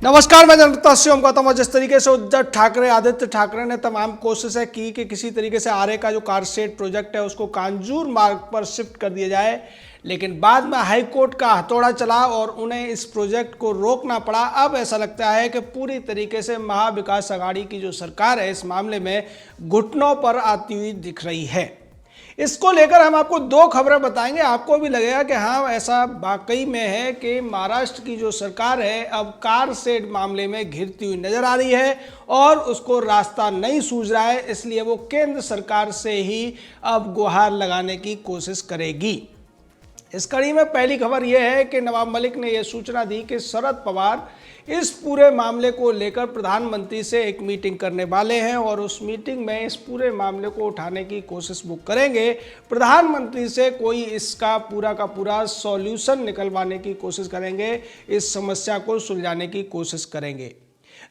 नमस्कार, मैं जनता शिवम गौतम। और जिस तरीके से उद्धव ठाकरे आदित्य ठाकरे ने तमाम कोशिशें की कि किसी तरीके से आरे का जो कारशेड प्रोजेक्ट है उसको कांजूर मार्ग पर शिफ्ट कर दिया जाए, लेकिन बाद में हाई कोर्ट का हथौड़ा चला और उन्हें इस प्रोजेक्ट को रोकना पड़ा। अब ऐसा लगता है कि पूरी तरीके से महाविकास अघाड़ी की जो सरकार है इस मामले में घुटनों पर आती हुई दिख रही है। इसको लेकर हम आपको दो खबरें बताएंगे। आपको भी लगेगा कि हाँ, ऐसा वाकई में है कि महाराष्ट्र की जो सरकार है अब कारशेड मामले में घिरती हुई नजर आ रही है और उसको रास्ता नहीं सूझ रहा है, इसलिए वो केंद्र सरकार से ही अब गुहार लगाने की कोशिश करेगी। इस कड़ी में पहली खबर यह है कि नवाब मलिक ने यह सूचना दी कि शरद पवार इस पूरे मामले को लेकर प्रधानमंत्री से एक मीटिंग करने वाले हैं और उस मीटिंग में इस पूरे मामले को उठाने की कोशिश वो करेंगे। प्रधानमंत्री से कोई इसका पूरा का पूरा सॉल्यूशन निकलवाने की कोशिश करेंगे, इस समस्या को सुलझाने की कोशिश करेंगे।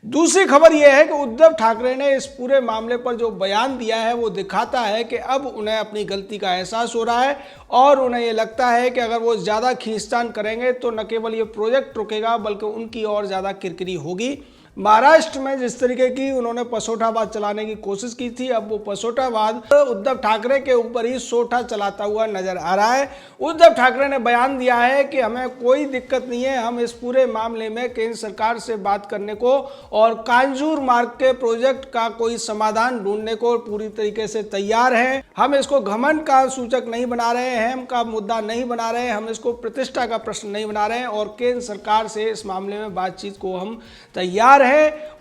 दूसरी खबर यह है कि उद्धव ठाकरे ने इस पूरे मामले पर जो बयान दिया है वो दिखाता है कि अब उन्हें अपनी गलती का एहसास हो रहा है और उन्हें ये लगता है कि अगर वो ज़्यादा खींचतान करेंगे तो न केवल ये प्रोजेक्ट रुकेगा बल्कि उनकी और ज़्यादा किरकिरी होगी। महाराष्ट्र में जिस तरीके की उन्होंने पसोठाबाद चलाने की कोशिश की थी, अब वो पसोठाबाद उद्धव ठाकरे के ऊपर ही सोठा चलाता हुआ नजर आ रहा है। उद्धव ठाकरे ने बयान दिया है कि हमें कोई दिक्कत नहीं है, हम इस पूरे मामले में केंद्र सरकार से बात करने को और कांजूर मार्ग के प्रोजेक्ट का कोई समाधान ढूंढने को पूरी तरीके से तैयार हैं। हम इसको घमंड का सूचक नहीं बना रहे हैं, हम का मुद्दा नहीं बना रहे हैं, हम इसको प्रतिष्ठा का प्रश्न नहीं बना रहे हैं और केंद्र सरकार से इस मामले में बातचीत को हम तैयार है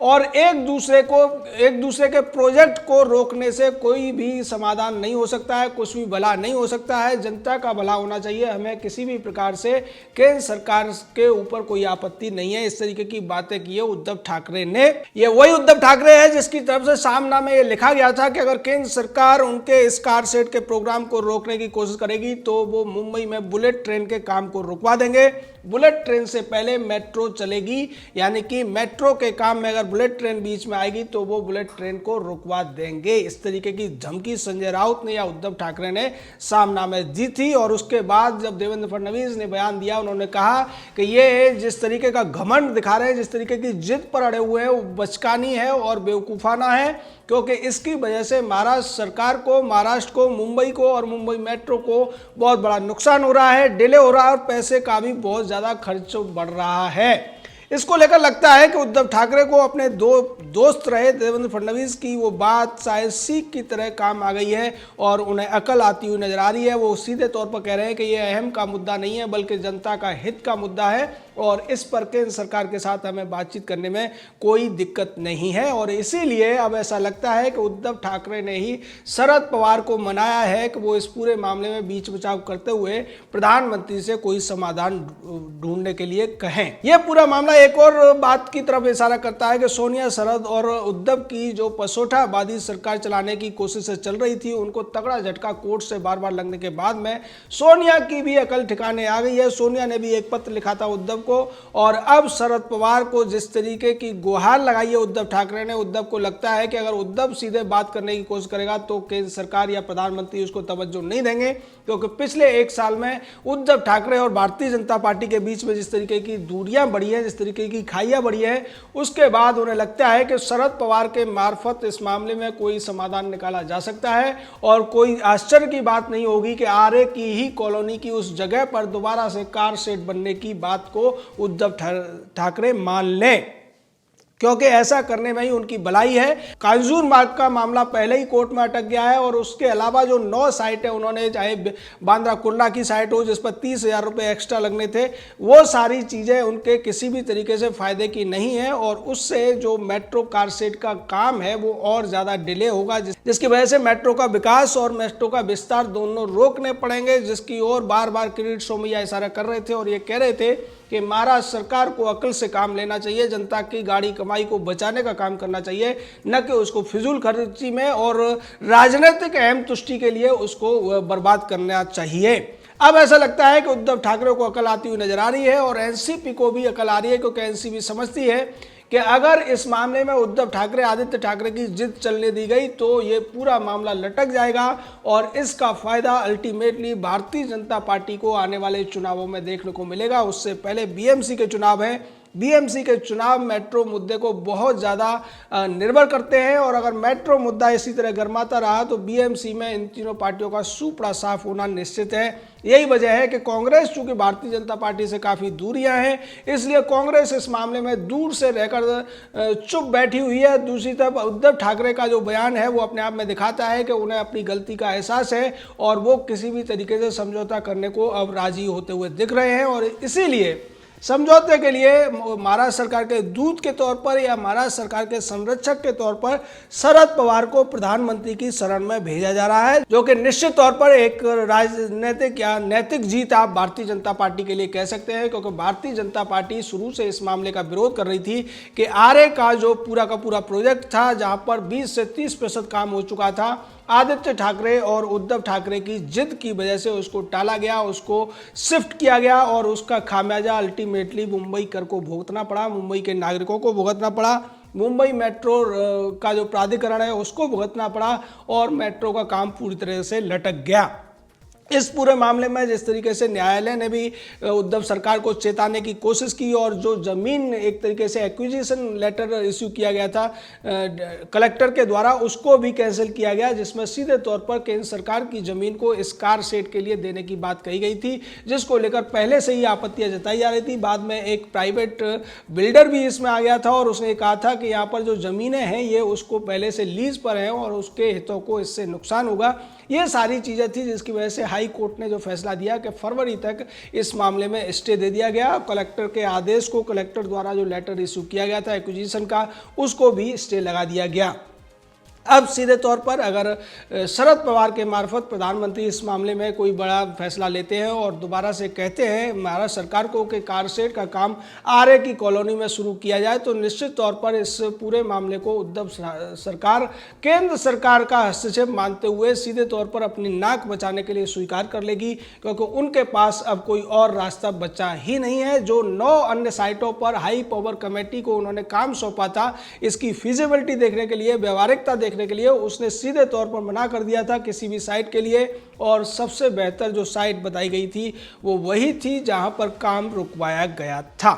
और एक दूसरे के प्रोजेक्ट को रोकने से कोई भी समाधान नहीं हो सकता है, कुछ भी भला नहीं हो सकता है। जनता का भला होना चाहिए, हमें किसी भी प्रकार से केंद्र सरकार के ऊपर कोई आपत्ति नहीं है। इस तरीके की बातें की है उद्धव ठाकरे ने। ये वही उद्धव ठाकरे है जिसकी तरफ से सामना में ये लिखा गया था कि अगर केंद्र सरकार उनके इस कारशेड के प्रोग्राम को रोकने की कोशिश करेगी तो वो मुंबई में बुलेट ट्रेन के काम को रुकवा देंगे। बुलेट ट्रेन से पहले मेट्रो चलेगी, यानी कि मेट्रो के काम में अगर बुलेट ट्रेन बीच में आएगी तो वो बुलेट ट्रेन को रुकवा देंगे। इस तरीके की धमकी संजय राउत ने या उद्धव ठाकरे ने सामना में दी थी और उसके बाद जब देवेंद्र फडणवीस ने बयान दिया, उन्होंने कहा कि ये जिस तरीके का घमंड दिखा रहे हैं, जिस तरीके की जिद पर अड़े हुए हैं, वो बचकानी है और बेवकूफाना है, क्योंकि इसकी वजह से महाराष्ट्र सरकार को, महाराष्ट्र को, मुंबई को और मुंबई मेट्रो को बहुत बड़ा नुकसान हो रहा है, डिले हो रहा है और पैसे का भी बहुत ज़्यादा खर्च बढ़ रहा है। इसको लेकर लगता है कि उद्धव ठाकरे को अपने दोस्त रहे देवेंद्र फडणवीस की वो बात शायद सीख की तरह काम आ गई है और उन्हें अकल आती हुई नजर आ रही है। वो सीधे तौर पर कह रहे हैं कि ये अहम का मुद्दा नहीं है बल्कि जनता का हित का मुद्दा है और इस पर केंद्र सरकार के साथ हमें बातचीत करने में कोई दिक्कत नहीं है। और इसीलिए अब ऐसा लगता है कि उद्धव ठाकरे ने ही शरद पवार को मनाया है कि वो इस पूरे मामले में बीच बचाव करते हुए प्रधानमंत्री से कोई समाधान ढूंढने के लिए कहें। यह पूरा मामला एक और बात की तरफ इशारा करता है कि सोनिया, शरद और उद्धव की जो पसोठाबादी सरकार चलाने की कोशिश चल रही थी, उनको तगड़ा झटका कोर्ट से बार बार लगने के बाद में सोनिया की भी अकल ठिकाने आ गई है। सोनिया ने भी एक पत्र लिखा था उद्धव को और अब शरद पवार को जिस तरीके की गुहार लगाई है उद्धव ठाकरे ने, उद्धव को लगता है कि अगर उद्धव सीधे बात करने की कोशिश करेगा तो केंद्र सरकार या प्रधानमंत्री उसको तवज्जो नहीं देंगे, क्योंकि पिछले एक साल में उद्धव ठाकरे और भारतीय जनता पार्टी के बीच में जिस तरीके की दूरियां बढ़ी है, जिस तरीके की खाइयां बढ़ी है, उसके बाद उन्हें लगता है कि शरद पवार के मार्फत इस मामले में कोई समाधान निकाला जा सकता है और कोई आश्चर्य की बात नहीं होगी कि आरे की ही कॉलोनी की उस जगह पर दोबारा से कारशेड बनने की बात को उद्धव ठाकरे मान लें, क्योंकि ऐसा करने में ही उनकी भलाई है। कांजूर मार्ग का मामला पहले ही कोर्ट में अटक गया है और उसके अलावा जो 9 साइट है, उन्होंने चाहे बांद्रा कुर्ला की साइट हो जिस पर 30,000 रुपये एक्स्ट्रा लगने थे, वो सारी चीज़ें उनके किसी भी तरीके से फायदे की नहीं है और उससे जो मेट्रो कारशेड का काम है वो और ज़्यादा डिले होगा, जिसकी वजह से मेट्रो का विकास और मेट्रो का विस्तार दोनों रोकने पड़ेंगे, जिसकी ओर बार बार किरीट सोमैया इशारा कर रहे थे और ये कह रहे थे कि महाराष्ट्र सरकार को अकल से काम लेना चाहिए, जनता की गाड़ी कमाई को बचाने का काम करना चाहिए, न कि उसको फिजूल खर्ची में और राजनीतिक अहम तुष्टि के लिए उसको बर्बाद करना चाहिए। अब ऐसा लगता है कि उद्धव ठाकरे को अकल आती हुई नजर आ रही है और एनसीपी को भी अकल आ रही है, क्योंकि एनसीपी समझती है कि अगर इस मामले में उद्धव ठाकरे, आदित्य ठाकरे की जिद चलने दी गई तो ये पूरा मामला लटक जाएगा और इसका फायदा अल्टीमेटली भारतीय जनता पार्टी को आने वाले चुनावों में देखने को मिलेगा। उससे पहले बीएमसी के चुनाव हैं, बीएमसी के चुनाव मेट्रो मुद्दे को बहुत ज़्यादा निर्भर करते हैं और अगर मेट्रो मुद्दा इसी तरह गर्माता रहा तो बीएमसी में इन तीनों पार्टियों का सूपड़ा साफ होना निश्चित है। यही वजह है कि कांग्रेस चूंकि भारतीय जनता पार्टी से काफ़ी दूरियां हैं, इसलिए कांग्रेस इस मामले में दूर से रहकर चुप बैठी हुई है। दूसरी तरफ उद्धव ठाकरे का जो बयान है वो अपने आप में दिखाता है कि उन्हें अपनी गलती का एहसास है और वो किसी भी तरीके से समझौता करने को अब राजी होते हुए दिख रहे हैं और इसीलिए समझौते के लिए महाराष्ट्र सरकार के दूत के तौर पर या महाराष्ट्र सरकार के संरक्षक के तौर पर शरद पवार को प्रधानमंत्री की शरण में भेजा जा रहा है, जो कि निश्चित तौर पर एक राजनीतिक या नैतिक जीत आप भारतीय जनता पार्टी के लिए कह सकते हैं, क्योंकि भारतीय जनता पार्टी शुरू से इस मामले का विरोध कर रही थी कि आरए का जो पूरा का पूरा प्रोजेक्ट था, जहां पर 20 से 30% काम हो चुका था, आदित्य ठाकरे और उद्धव ठाकरे की जिद की वजह से उसको टाला गया, उसको शिफ्ट किया गया और उसका खामियाजा अल्टीमेटली मुंबई कर को भुगतना पड़ा, मुंबई के नागरिकों को भुगतना पड़ा, मुंबई मेट्रो का जो प्राधिकरण है उसको भुगतना पड़ा और मेट्रो का काम पूरी तरह से लटक गया। इस पूरे मामले में जिस तरीके से न्यायालय ने भी उद्धव सरकार को चेताने की कोशिश की और जो जमीन एक तरीके से एक्विजिशन लेटर इश्यू किया गया था कलेक्टर के द्वारा, उसको भी कैंसिल किया गया, जिसमें सीधे तौर पर केंद्र सरकार की जमीन को इस कार शेड के लिए देने की बात कही गई थी, जिसको लेकर पहले से ही आपत्तियां जताई जा रही थी। बाद में एक प्राइवेट बिल्डर भी इसमें आ गया था और उसने कहा था कि यहाँ पर जो ज़मीनें हैं ये उसको पहले से लीज पर हैं और उसके हितों को इससे नुकसान होगा। ये सारी चीज़ें थी जिसकी वजह से हाई कोर्ट ने जो फैसला दिया कि फरवरी तक इस मामले में स्टे दे दिया गया। कलेक्टर के आदेश को, कलेक्टर द्वारा जो लेटर इशू किया गया था एक्विजिशन का, उसको भी स्टे लगा दिया गया। अब सीधे तौर पर अगर शरद पवार के मार्फत प्रधानमंत्री इस मामले में कोई बड़ा फैसला लेते हैं और दोबारा से कहते हैं महाराष्ट्र सरकार को कि कार शेड का काम आरए की कॉलोनी में शुरू किया जाए, तो निश्चित तौर पर इस पूरे मामले को उद्धव सरकार केंद्र सरकार का हस्तक्षेप मानते हुए सीधे तौर पर अपनी नाक बचाने के लिए स्वीकार कर लेगी, क्योंकि उनके पास अब कोई और रास्ता बचा ही नहीं है। जो 9 अन्य साइटों पर हाई पावर कमेटी को उन्होंने काम सौंपा था इसकी फिजिबिलिटी देखने के लिए, व्यवहारिकता देखने के लिए, उसने सीधे तौर पर मना कर दिया था किसी भी साइट के लिए और सबसे बेहतर जो साइट बताई गई थी वो वही थी जहां पर काम रुकवाया गया था।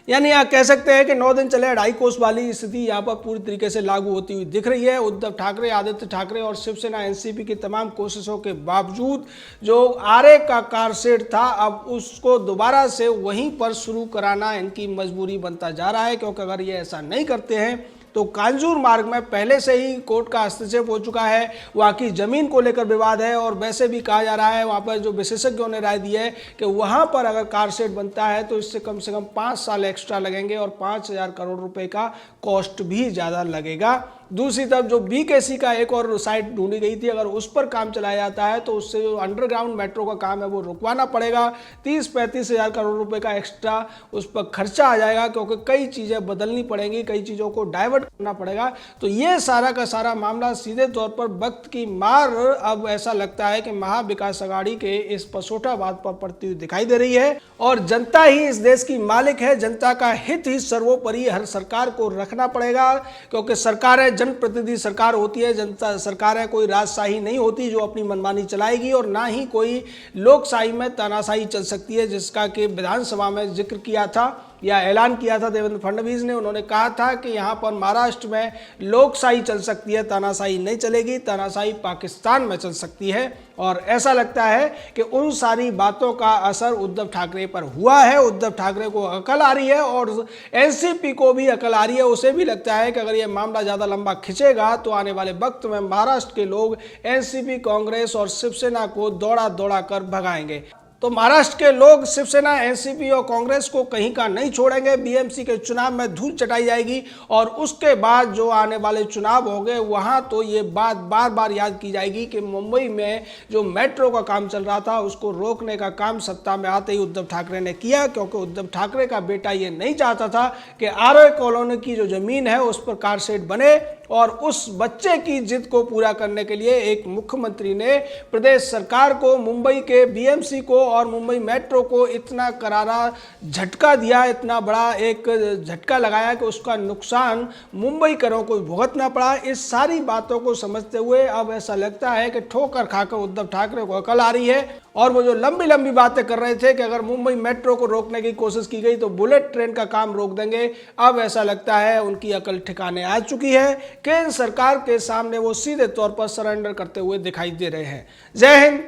यानी आप कह सकते हैं कि 9 दिन चले 2.5 कोस वाली स्थिति यहाँ पर पूरी तरीके से लागू होती हुई दिख रही है। उद्धव ठाकरे, आदित्य ठाकरे और शिवसेना एनसीपी की तमाम कोशिशों के बावजूद जो आरए का कार शेड था अब उसको दोबारा से वहीं पर शुरू कराना इनकी मजबूरी बनता जा रहा है, क्योंकि अगर ये ऐसा नहीं करते हैं तो कांजूर मार्ग में पहले से ही कोर्ट का हस्तक्षेप हो चुका है, वहाँ की जमीन को लेकर विवाद है और वैसे भी कहा जा रहा है, वहाँ पर जो विशेषज्ञों ने राय दी है कि वहाँ पर अगर कार शेड बनता है तो इससे कम से कम 5 साल एक्स्ट्रा लगेंगे और 5,000 करोड़ रुपए का कॉस्ट भी ज़्यादा लगेगा। दूसरी तरफ जो बीकेसी का एक और साइट ढूंढी गई थी, अगर उस पर काम चलाया जाता है तो उससे जो अंडरग्राउंड मेट्रो का काम है वो रुकवाना पड़ेगा। 30-35 हज़ार करोड़ रुपए का एक्स्ट्रा उस पर खर्चा आ जाएगा, क्योंकि कई चीज़ें बदलनी पड़ेंगी, कई चीज़ों को डाइवर्ट करना पड़ेगा। तो ये सारा का सारा मामला सीधे तौर पर वक्त की मार अब ऐसा लगता है कि महाविकास अघाड़ी के इस पसोटावाद पर पड़ती हुई दिखाई दे रही है और जनता ही इस देश की मालिक है, जनता का हित ही सर्वोपरि हर सरकार को रखना पड़ेगा, क्योंकि सरकार है, जनप्रतिनिधि सरकार होती है, जनता सरकार है, कोई राजशाही नहीं होती जो अपनी मनमानी चलाएगी और ना ही कोई लोकशाही में तानाशाही चल सकती है, जिसका कि विधानसभा में जिक्र किया था या ऐलान किया था देवेंद्र फडणवीस ने। उन्होंने कहा था कि यहाँ पर महाराष्ट्र में लोकशाही चल सकती है, तानाशाही नहीं चलेगी, तानाशाही पाकिस्तान में चल सकती है। और ऐसा लगता है कि उन सारी बातों का असर उद्धव ठाकरे पर हुआ है। उद्धव ठाकरे को अकल आ रही है और एनसीपी को भी अकल आ रही है। उसे भी लगता है कि अगर ये मामला ज़्यादा लंबा खिंचेगा तो आने वाले वक्त में महाराष्ट्र के लोग एनसीपी, कांग्रेस और शिवसेना को दौड़ा दौड़ा कर भगाएंगे। तो महाराष्ट्र के लोग शिवसेना, एनसीपी और कांग्रेस को कहीं का नहीं छोड़ेंगे। बीएमसी के चुनाव में धूल चटाई जाएगी और उसके बाद जो आने वाले चुनाव होंगे वहां तो ये बात बार बार याद की जाएगी कि मुंबई में जो मेट्रो का काम चल रहा था उसको रोकने का काम सत्ता में आते ही उद्धव ठाकरे ने किया, क्योंकि उद्धव ठाकरे का बेटा ये नहीं चाहता था कि आरए कॉलोनी की जो जमीन है उस पर कार शेड बने। और उस बच्चे की जिद को पूरा करने के लिए एक मुख्यमंत्री ने प्रदेश सरकार को, मुंबई के बीएमसी को और मुंबई मेट्रो को इतना करारा झटका दिया, इतना बड़ा एक झटका लगाया कि उसका नुकसान मुंबईकरों को भुगतना पड़ा। इस सारी बातों को समझते हुए अब ऐसा लगता है कि ठोकर खाकर उद्धव ठाकरे को अकल आ रही है, और वो जो लंबी लंबी बातें कर रहे थे कि अगर मुंबई मेट्रो को रोकने की कोशिश की गई तो बुलेट ट्रेन का काम रोक देंगे, अब ऐसा लगता है उनकी अकल ठिकाने आ चुकी है। केंद्र सरकार के सामने वो सीधे तौर पर सरेंडर करते हुए दिखाई दे रहे हैं। जय हिंद,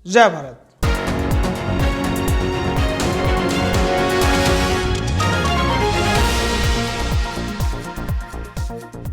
जय भारत।